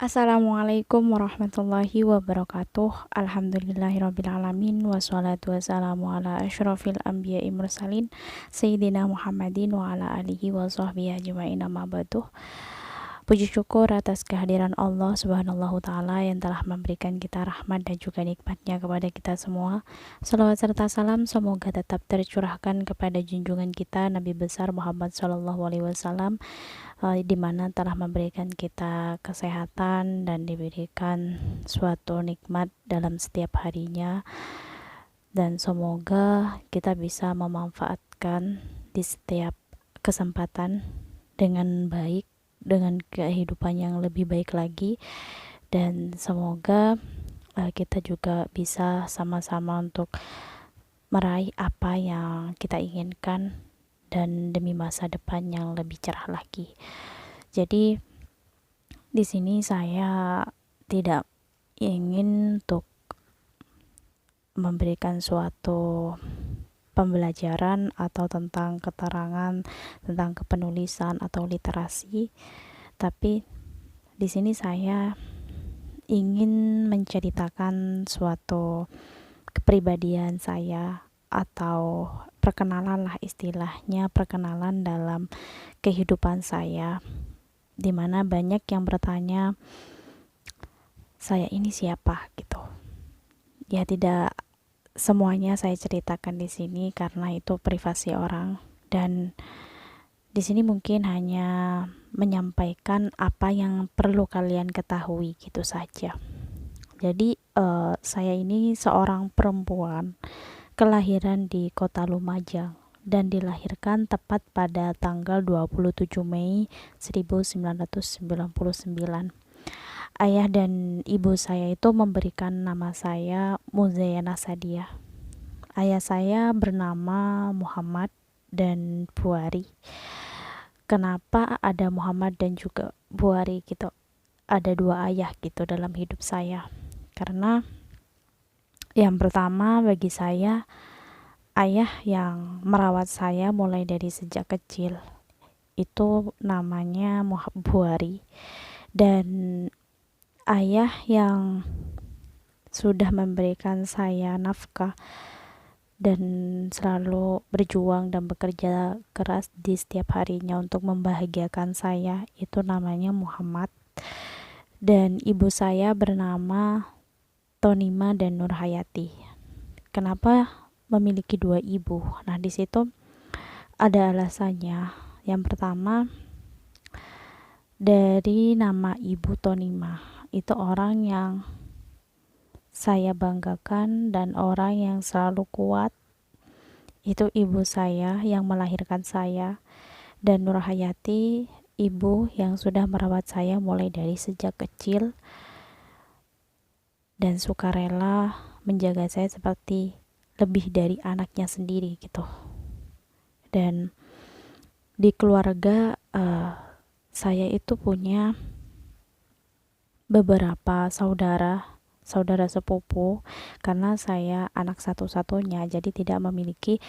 Assalamualaikum warahmatullahi wabarakatuh. Alhamdulillahirrabbilalamin. Wassalatu wassalamu ala asyrafil anbiya'i mursalin Sayyidina Muhammadin wa ala alihi wa sahbihi ajma'in, amma ba'du. Puji syukur atas kehadiran Allah subhanahu ta'ala yang telah memberikan kita rahmat dan juga nikmatnya kepada kita semua. Salawat serta salam semoga tetap tercurahkan kepada junjungan kita Nabi besar Muhammad SAW, di mana telah memberikan kita kesehatan dan diberikan suatu nikmat dalam setiap harinya, dan semoga kita bisa memanfaatkan di setiap kesempatan dengan baik, dengan kehidupan yang lebih baik lagi, dan semoga kita juga bisa sama-sama untuk meraih apa yang kita inginkan dan demi masa depan yang lebih cerah lagi. Jadi di sini saya tidak ingin untuk memberikan suatu pembelajaran atau tentang keterangan tentang kepenulisan atau literasi, tapi di sini saya ingin menceritakan suatu kepribadian saya, atau perkenalan lah istilahnya, perkenalan dalam kehidupan saya, dimana banyak yang bertanya saya ini siapa gitu. Ya, tidak semuanya saya ceritakan di sini karena itu privasi orang, dan di sini mungkin hanya menyampaikan apa yang perlu kalian ketahui gitu saja. Jadi saya ini seorang perempuan kelahiran di kota Lumajang dan dilahirkan tepat pada tanggal 27 Mei 1999. Ayah dan ibu saya itu memberikan nama saya Muzayana Sadia. Ayah saya bernama Muhammad dan Buari. Kenapa ada Muhammad dan juga Buari gitu? Ada dua ayah gitu dalam hidup saya. Karena yang pertama bagi saya, ayah yang merawat saya mulai dari sejak kecil itu namanya Buari, dan ayah yang sudah memberikan saya nafkah dan selalu berjuang dan bekerja keras di setiap harinya untuk membahagiakan saya itu namanya Muhammad, dan ibu saya bernama Tonima dan Nurhayati. Kenapa memiliki dua ibu? Nah, di situ ada alasannya. Yang pertama, dari nama ibu Tonima, itu orang yang saya banggakan dan orang yang selalu kuat. Itu ibu saya yang melahirkan saya, dan Nurhayati, ibu yang sudah merawat saya mulai dari sejak kecil dan sukarela menjaga saya seperti lebih dari anaknya sendiri gitu. Dan di keluarga saya itu punya beberapa saudara sepupu, karena saya anak satu-satunya, jadi tidak memiliki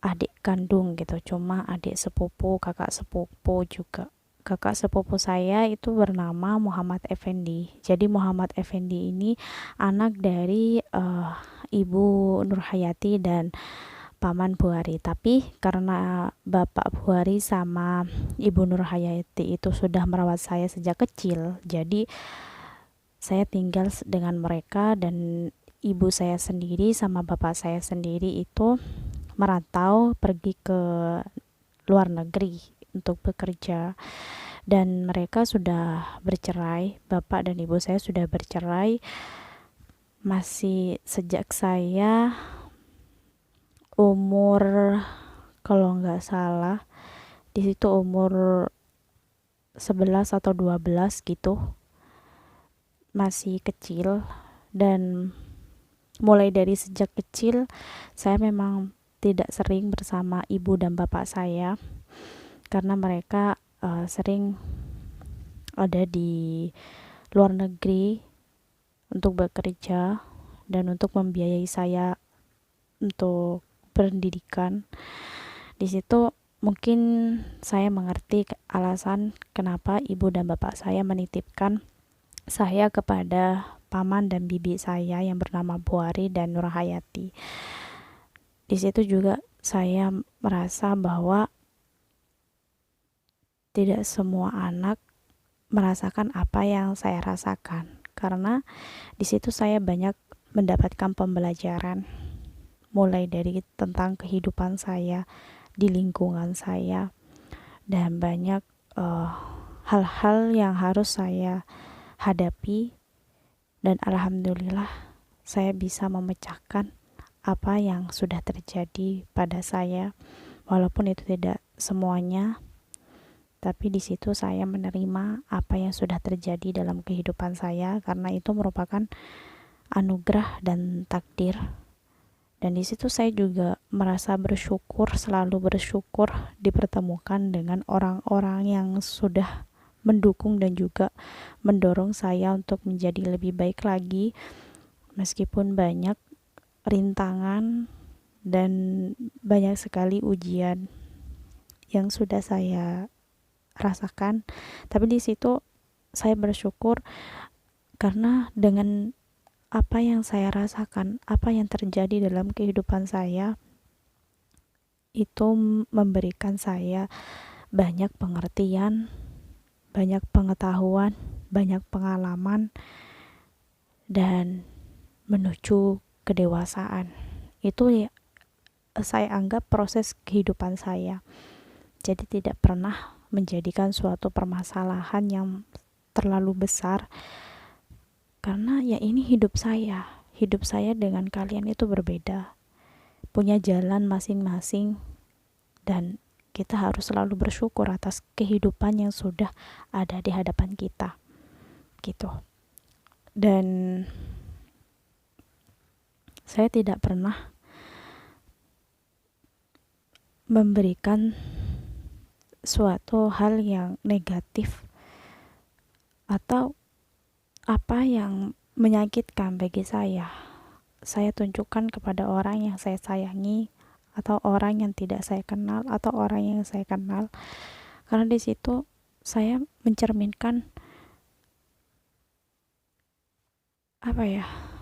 adik kandung gitu, cuma adik sepupu, kakak sepupu juga. Kakak sepupu saya itu bernama Muhammad Effendi. Jadi Muhammad Effendi ini anak dari ibu Nurhayati dan paman Buari, tapi karena bapak Buari sama ibu Nurhayati itu sudah merawat saya sejak kecil, jadi saya tinggal dengan mereka, dan ibu saya sendiri sama bapak saya sendiri itu merantau pergi ke luar negeri untuk bekerja, dan mereka sudah bercerai. Bapak dan ibu saya sudah bercerai masih sejak saya umur, kalau nggak salah di situ umur 11 atau 12 gitu, masih kecil. Dan mulai dari sejak kecil saya memang tidak sering bersama ibu dan bapak saya karena mereka sering ada di luar negeri untuk bekerja dan untuk membiayai saya untuk pendidikan. Di situ mungkin saya mengerti alasan kenapa ibu dan bapak saya menitipkan saya kepada paman dan bibi saya yang bernama Buari dan Nurhayati. Di situ juga saya merasa bahwa tidak semua anak merasakan apa yang saya rasakan, karena di situ saya banyak mendapatkan pembelajaran, mulai dari tentang kehidupan saya di lingkungan saya, dan banyak hal-hal yang harus saya hadapi, dan alhamdulillah saya bisa memecahkan apa yang sudah terjadi pada saya, walaupun itu tidak semuanya, tapi di situ saya menerima apa yang sudah terjadi dalam kehidupan saya, karena itu merupakan anugerah dan takdir. Dan di situ saya juga merasa bersyukur, selalu bersyukur dipertemukan dengan orang-orang yang sudah mendukung dan juga mendorong saya untuk menjadi lebih baik lagi, meskipun banyak rintangan dan banyak sekali ujian yang sudah saya rasakan. Tapi di situ saya bersyukur karena dengan apa yang saya rasakan, apa yang terjadi dalam kehidupan saya, itu memberikan saya banyak pengertian, banyak pengetahuan, banyak pengalaman, dan menuju kedewasaan. Itu ya, saya anggap proses kehidupan saya. Jadi tidak pernah menjadikan suatu permasalahan yang terlalu besar, karena ya ini hidup saya dengan kalian itu berbeda, punya jalan masing-masing, dan kita harus selalu bersyukur atas kehidupan yang sudah ada di hadapan kita gitu. Dan saya tidak pernah memberikan suatu hal yang negatif atau apa yang menyakitkan bagi saya tunjukkan kepada orang yang saya sayangi, atau orang yang tidak saya kenal, atau orang yang saya kenal, karena di situ saya mencerminkan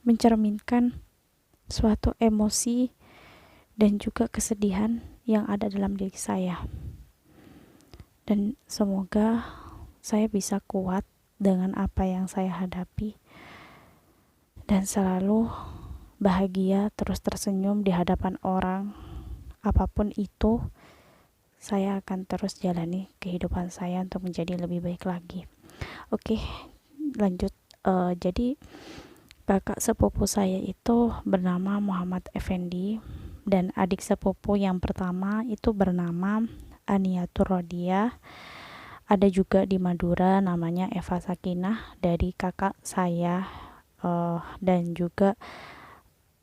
mencerminkan suatu emosi dan juga kesedihan yang ada dalam diri saya. Dan semoga saya bisa kuat dengan apa yang saya hadapi dan selalu bahagia, terus tersenyum di hadapan orang. Apapun itu, saya akan terus jalani kehidupan saya untuk menjadi lebih baik lagi. Oke, lanjut. Jadi kakak sepupu saya itu bernama Muhammad Effendi, dan adik sepupu yang pertama itu bernama Aniatur Rodiah. Ada juga di Madura namanya Eva Sakinah dari kakak saya, dan juga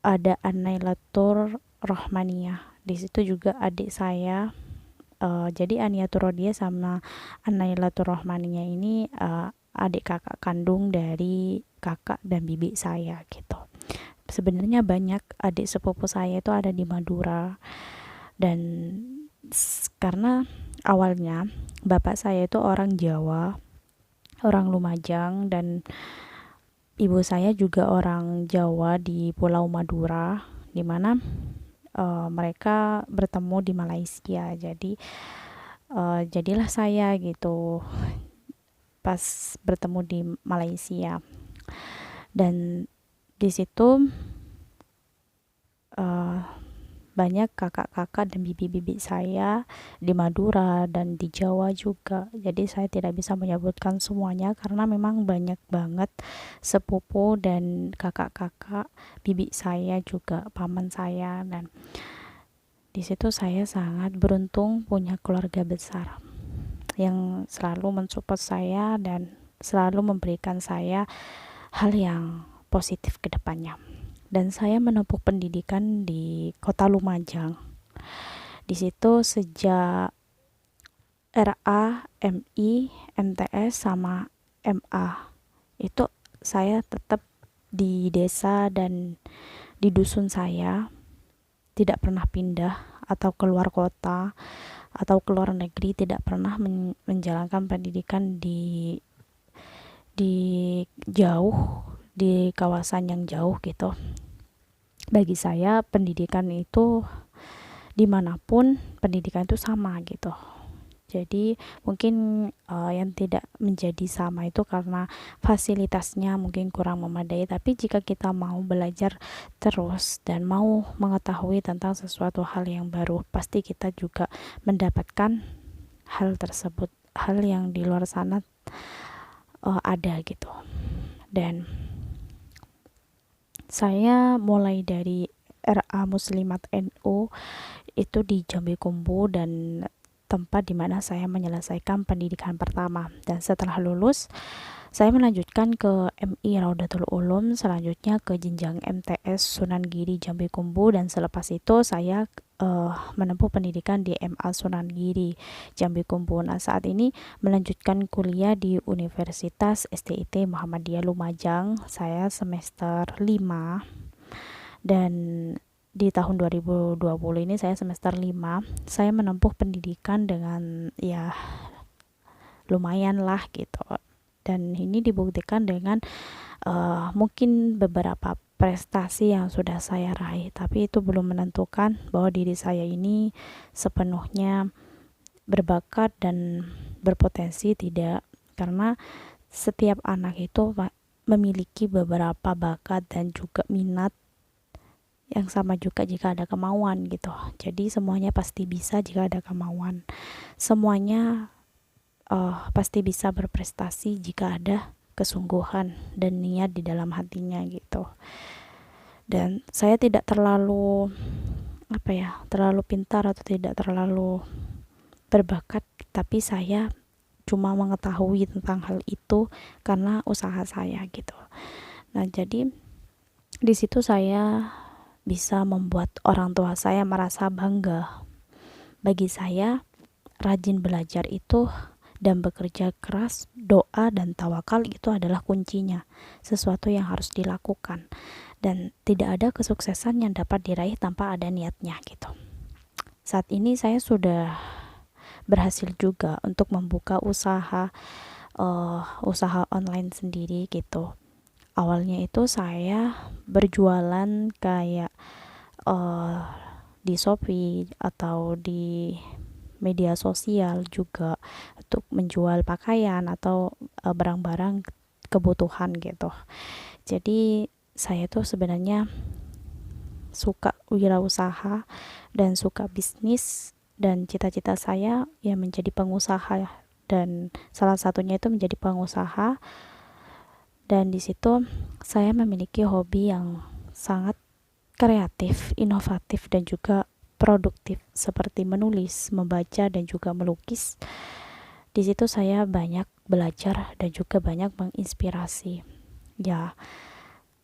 ada Anailatur Rohmaniah. Di situ juga adik saya. Jadi Aniatur Rodiah sama Anailatur Rohmaniah ini adik kakak kandung dari kakak dan bibi saya gitu. Sebenarnya banyak adik sepupu saya itu ada di Madura, dan karena awalnya bapak saya itu orang Jawa, orang Lumajang, dan ibu saya juga orang Jawa di Pulau Madura, di mana mereka bertemu di Malaysia. Jadi jadilah saya gitu pas bertemu di Malaysia. Dan di situ banyak kakak-kakak dan bibi-bibi saya di Madura dan di Jawa juga. Jadi saya tidak bisa menyebutkan semuanya karena memang banyak banget sepupu dan kakak-kakak bibi saya, juga paman saya. Dan di situ saya sangat beruntung punya keluarga besar yang selalu mensupport saya dan selalu memberikan saya hal yang positif ke depannya. Dan saya menempuh pendidikan di Kota Lumajang. Di situ sejak RA, MI, MTS sama MA itu saya tetap di desa dan di dusun saya, tidak pernah pindah atau keluar kota atau keluar negeri, tidak pernah menjalankan pendidikan di jauh, di kawasan yang jauh gitu. Bagi saya pendidikan itu dimanapun pendidikan itu sama gitu. Jadi mungkin yang tidak menjadi sama itu karena fasilitasnya mungkin kurang memadai. Tapi jika kita mau belajar terus dan mau mengetahui tentang sesuatu hal yang baru, pasti kita juga mendapatkan hal tersebut, hal yang di luar sana ada gitu. Dan saya mulai dari RA Muslimat NU itu di Jambikumbu, dan tempat di mana saya menyelesaikan pendidikan pertama. Dan setelah lulus, saya melanjutkan ke MI Raudatul Ulum, selanjutnya ke jenjang MTS Sunan Giri Jambikumbu, dan selepas itu saya menempuh pendidikan di MA Sunan Giri Jambikumbu. Nah, saat ini melanjutkan kuliah di Universitas STIT Muhammadiyah Lumajang. Saya semester 5, dan di tahun 2020 ini saya semester 5. Saya menempuh pendidikan dengan ya lumayan lah gitu. Dan ini dibuktikan dengan mungkin beberapa prestasi yang sudah saya raih, tapi itu belum menentukan bahwa diri saya ini sepenuhnya berbakat dan berpotensi, tidak. Karena setiap anak itu memiliki beberapa bakat dan juga minat yang sama juga jika ada kemauan gitu. Jadi semuanya pasti bisa jika ada kemauan. Semuanya pasti bisa berprestasi jika ada kesungguhan dan niat di dalam hatinya gitu. Dan saya tidak terlalu terlalu pintar atau tidak terlalu berbakat, tapi saya cuma mengetahui tentang hal itu karena usaha saya gitu. Nah, jadi di situ saya bisa membuat orang tua saya merasa bangga. Bagi saya, rajin belajar itu dan bekerja keras, doa dan tawakal itu adalah kuncinya, sesuatu yang harus dilakukan, dan tidak ada kesuksesan yang dapat diraih tanpa ada niatnya gitu. Saat ini saya sudah berhasil juga untuk membuka usaha online sendiri gitu. Awalnya itu saya berjualan kayak di Shopee atau di media sosial juga, untuk menjual pakaian atau barang-barang kebutuhan gitu. Jadi saya tuh sebenarnya suka wirausaha dan suka bisnis, dan cita-cita saya ya menjadi pengusaha, dan salah satunya itu menjadi pengusaha. Dan di situ saya memiliki hobi yang sangat kreatif, inovatif, dan juga produktif, seperti menulis, membaca, dan juga melukis. Di situ saya banyak belajar dan juga banyak menginspirasi. Ya,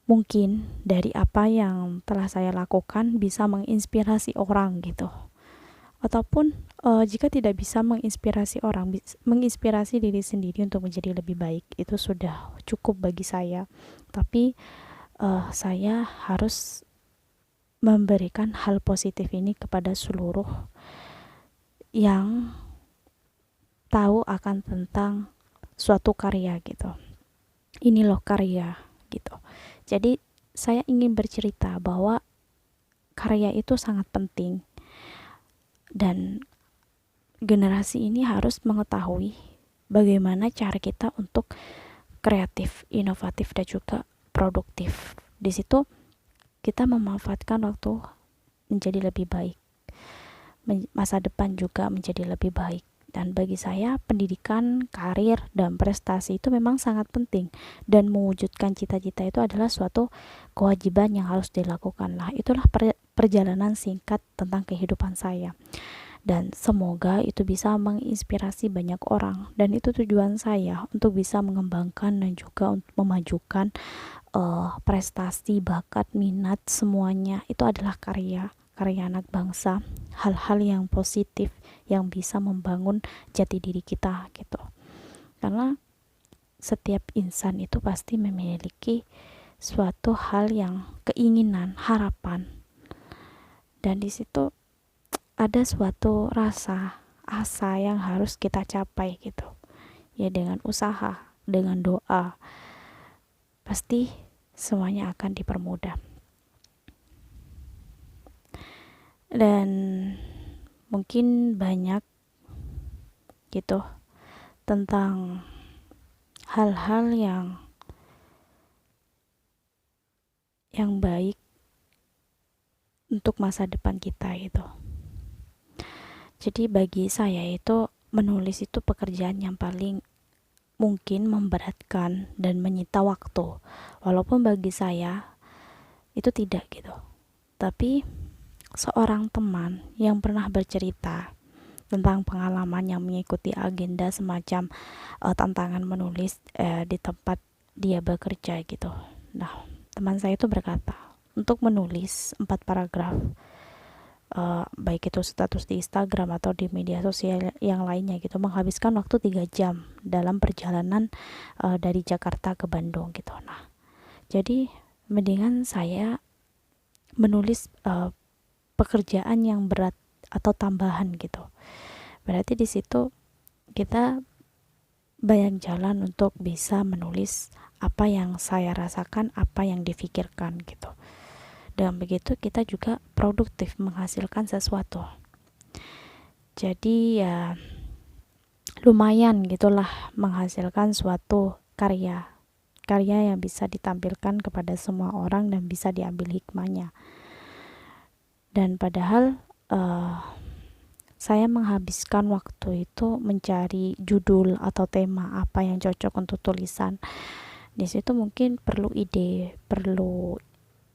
mungkin dari apa yang telah saya lakukan bisa menginspirasi orang gitu. Ataupun jika tidak bisa menginspirasi orang, menginspirasi diri sendiri untuk menjadi lebih baik, itu sudah cukup bagi saya. Tapi saya harus memberikan hal positif ini kepada seluruh yang tahu akan tentang suatu karya gitu. Ini loh karya gitu. Jadi saya ingin bercerita bahwa karya itu sangat penting, dan generasi ini harus mengetahui bagaimana cara kita untuk kreatif, inovatif, dan juga produktif. Di situ kita memanfaatkan waktu menjadi lebih baik, masa depan juga menjadi lebih baik. Dan bagi saya, pendidikan, karir, dan prestasi itu memang sangat penting, dan mewujudkan cita-cita itu adalah suatu kewajiban yang harus dilakukan. Lah, itulah perjalanan singkat tentang kehidupan saya, dan semoga itu bisa menginspirasi banyak orang. Dan itu tujuan saya, untuk bisa mengembangkan dan juga untuk memajukan prestasi, bakat, minat, semuanya itu adalah karya anak bangsa, hal-hal yang positif yang bisa membangun jati diri kita gitu. Karena setiap insan itu pasti memiliki suatu hal yang keinginan, harapan, dan di situ ada suatu rasa asa yang harus kita capai gitu. Ya, dengan usaha, dengan doa, pasti semuanya akan dipermudah. Dan mungkin banyak gitu tentang hal-hal yang baik untuk masa depan kita gitu. Jadi bagi saya itu menulis itu pekerjaan yang paling mungkin memberatkan dan menyita waktu. Walaupun bagi saya itu tidak gitu. Tapi seorang teman yang pernah bercerita tentang pengalaman yang mengikuti agenda semacam tantangan menulis di tempat dia bekerja gitu. Nah, teman saya itu berkata, untuk menulis 4 paragraf baik itu status di Instagram atau di media sosial yang lainnya gitu, menghabiskan waktu 3 jam dalam perjalanan dari Jakarta ke Bandung gitu. Nah, jadi mendingan saya menulis pekerjaan yang berat atau tambahan gitu. Berarti di situ kita banyak jalan untuk bisa menulis apa yang saya rasakan, apa yang difikirkan gitu. Dengan begitu kita juga produktif menghasilkan sesuatu. Jadi ya lumayan gitulah menghasilkan suatu karya yang bisa ditampilkan kepada semua orang dan bisa diambil hikmahnya. Dan padahal saya menghabiskan waktu itu mencari judul atau tema apa yang cocok untuk tulisan. Di situ mungkin perlu ide, perlu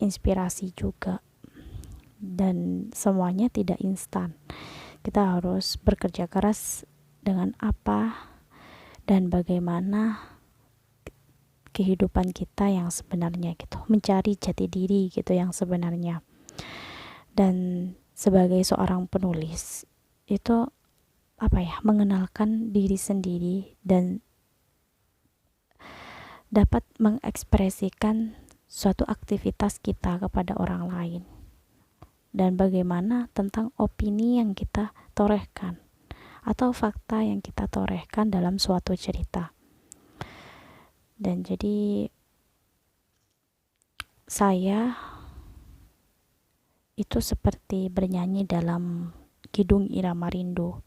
inspirasi juga, dan semuanya tidak instan. Kita harus bekerja keras dengan apa dan bagaimana kehidupan kita yang sebenarnya gitu, mencari jati diri gitu yang sebenarnya. Dan sebagai seorang penulis itu mengenalkan diri sendiri dan dapat mengekspresikan suatu aktivitas kita kepada orang lain, dan bagaimana tentang opini yang kita torehkan atau fakta yang kita torehkan dalam suatu cerita. Dan jadi saya itu seperti bernyanyi dalam Kidung Irama Rindu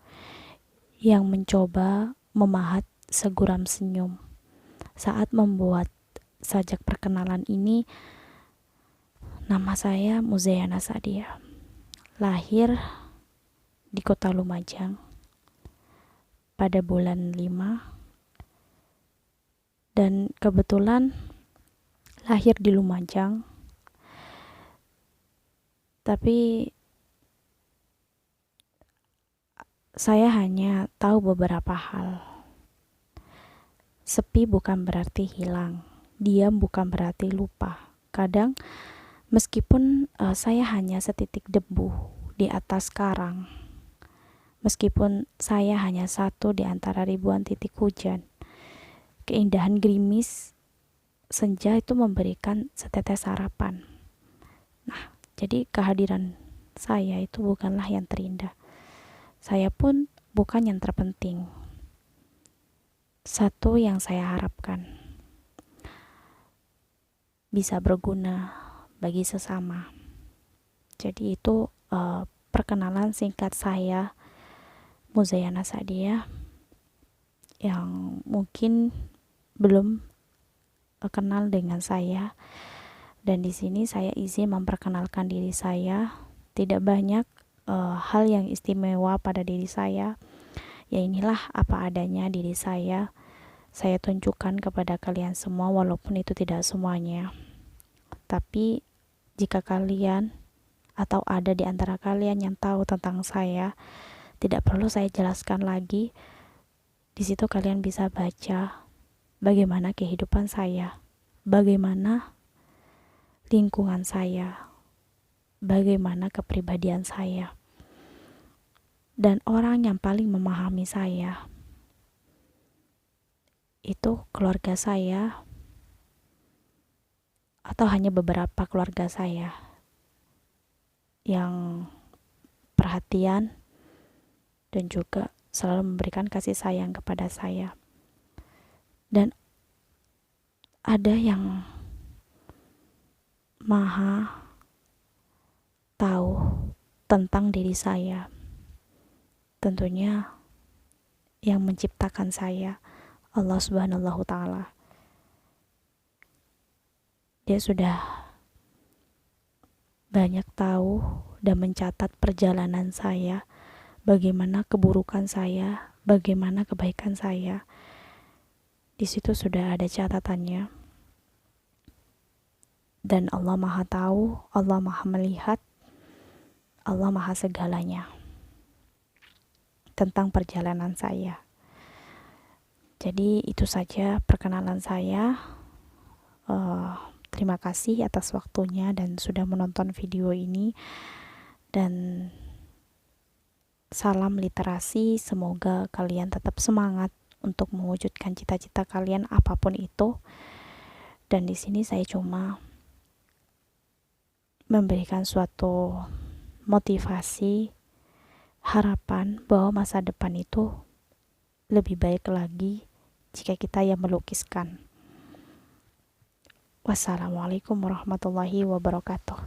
yang mencoba memahat seguram senyum saat membuat sajak perkenalan ini. Nama saya Muzayana Sadia, lahir di kota Lumajang pada bulan 5, dan kebetulan lahir di Lumajang, tapi saya hanya tahu beberapa hal. Sepi bukan berarti hilang, diam bukan berarti lupa. Kadang meskipun saya hanya setitik debu di atas karang, meskipun saya hanya satu di antara ribuan titik hujan, keindahan gerimis senja itu memberikan setetes harapan. Nah, jadi kehadiran saya itu bukanlah yang terindah. Saya pun bukan yang terpenting. Satu yang saya harapkan, bisa berguna bagi sesama. Jadi itu perkenalan singkat saya, Muzayana Sadia, yang mungkin belum kenal dengan saya. Dan di sini saya izin memperkenalkan diri saya. Tidak banyak hal yang istimewa pada diri saya. Ya inilah apa adanya diri saya tunjukkan kepada kalian semua, walaupun itu tidak semuanya. Tapi jika kalian atau ada di antara kalian yang tahu tentang saya, tidak perlu saya jelaskan lagi. Di situ kalian bisa baca bagaimana kehidupan saya, bagaimana lingkungan saya, bagaimana kepribadian saya. Dan orang yang paling memahami saya itu keluarga saya, atau hanya beberapa keluarga saya yang perhatian dan juga selalu memberikan kasih sayang kepada saya. Dan ada yang Maha tahu tentang diri saya. Tentunya yang menciptakan saya, Allah Subhanahu wa Ta'ala. Dia sudah banyak tahu dan mencatat perjalanan saya, bagaimana keburukan saya, bagaimana kebaikan saya. Di situ sudah ada catatannya. Dan Allah Maha tahu, Allah Maha melihat, Allah Maha segalanya tentang perjalanan saya. Jadi itu saja perkenalan saya. Terima kasih atas waktunya dan sudah menonton video ini, dan salam literasi. Semoga kalian tetap semangat untuk mewujudkan cita-cita kalian apapun itu. Dan di sini saya cuma memberikan suatu motivasi, harapan bahwa masa depan itu lebih baik lagi jika kita yang melukiskan. Wassalamualaikum warahmatullahi wabarakatuh.